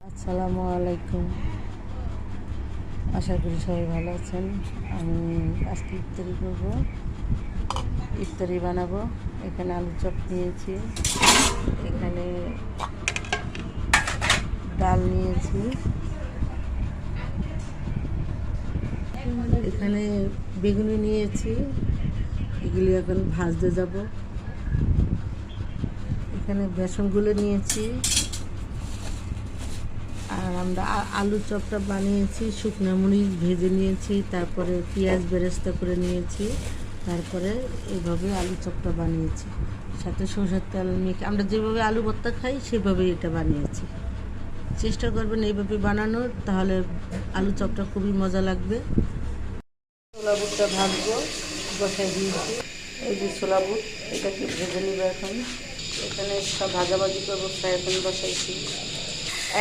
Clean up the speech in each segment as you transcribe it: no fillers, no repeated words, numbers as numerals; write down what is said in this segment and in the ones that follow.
আসসালামু আলাইকুম। আশা করি সবাই ভালো আছেন। আমি আজকে ইফতারি করব, ইফতারি বানাবো। এখানে আলুর চপ নিয়েছি, এখানে ডাল নিয়েছি, এখানে বেগুনি নিয়েছি, এগুলি এখন ভাজতে যাব। এখানে বেসনগুলো নিয়েছি, আর আমরা আলুর চপটা বানিয়েছি। শুকনো মরিচ ভেজে নিয়েছি, তারপরে পেঁয়াজ বেরেস্তা করে নিয়েছি, তারপরে এইভাবে আলু চপটা বানিয়েছি। সাথে সরষের তেল মেখে আমরা যেভাবে আলু ভর্তা খাই সেভাবেই এটা বানিয়েছি। চেষ্টা করবেন এইভাবে বানানোর, তাহলে আলু চপটা খুবই মজা লাগবে। ছোলা বুটটা ভাজবো, বসাই দিয়েছি। এই যে ছোলা বুট, এটাকে ভেজে নিব এখন। এখানে সব ভাজাভাজি করবো, ফ্রাই প্যান বসাইছি।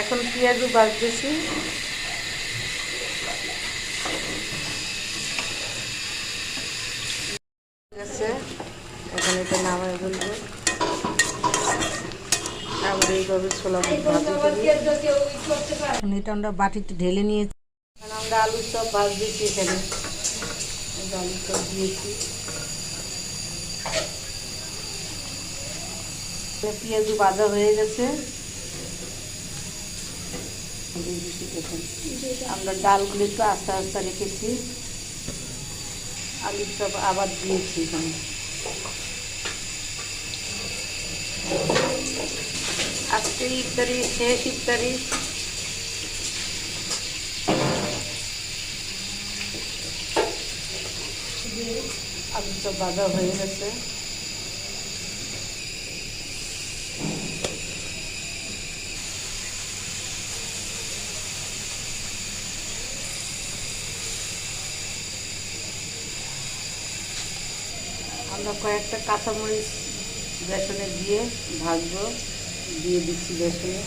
এখন পেঁয়াজও ভাজতেছি। এখন এটা নামায় ফেলবো। আমরা এইভাবে ছোলা বুট ভাজি করি। এখন এটা আমরা বাটিতে ঢেলে নিয়েছি। এখন আমরা আলুর চপ ভাজ দিয়েছি। এখানে আলুর চপ দিয়েছি, পেঁয়াজও ভাজা হয়ে গেছে। আমরা ডালগুলো একটু আস্তে আস্তে রেখেছি, আলুর চপ আবার দিয়েছি। এখানে আজকে ইফতারি শেষ ইফতারি। আলুর চপ ভাজা হয়ে গেছে। আমরা কয়েকটা কাঁচামরিচ বেসনে দিয়ে ভাজবো, দিয়ে দিচ্ছি বেসনে।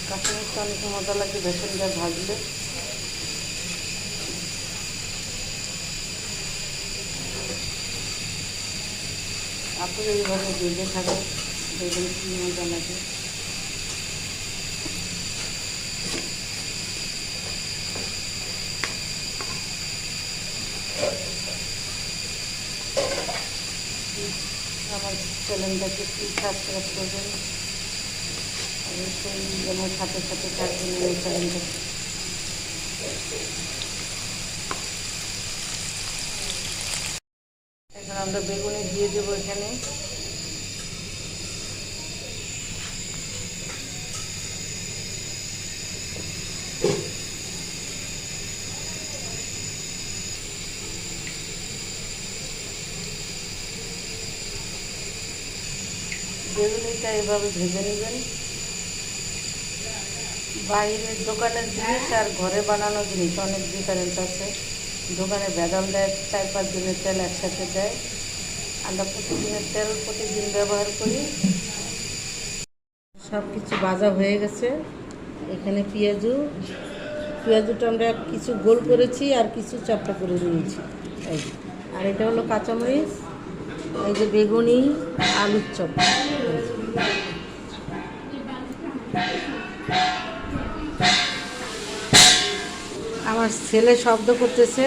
কাঁচামরিচটা অনেক মজা লাগে বেসন দিয়ে ভাজলে। আপনারা এইভাবে ভেজে খাবেন, দেখবেন কি মজা লাগে। আমার চ্যানেলটাকে প্লিজ সাবস্ক্রাইব করবেন, অবশ্যই যেন সাথে সাথে থাকবেন এই চ্যানেলটা। এখন আমরা বেগুনি দিয়ে দেবো এখানে। বেগুনিটা এভাবে ভেজে নেবেন। বাইরের দোকানের জিনিস আর ঘরে বানানো জিনিস অনেক ডিফারেন্স আছে। দোকানে ভেজাল দেয়, 4-5 দিনের তেল একসাথে দেয়। আমরা প্রতিদিনের তেল প্রতিদিন ব্যবহার করি। সব কিছু ভাজা হয়ে গেছে। এখানে পেঁয়াজুটা আমরা কিছু গোল করেছি আর কিছু চাপটা করে নিয়েছি। এই আর এটা হলো কাঁচামরিচ, এই যে বেগুনি, আলুর চপ। আমার ছেলে শব্দ করতেছে।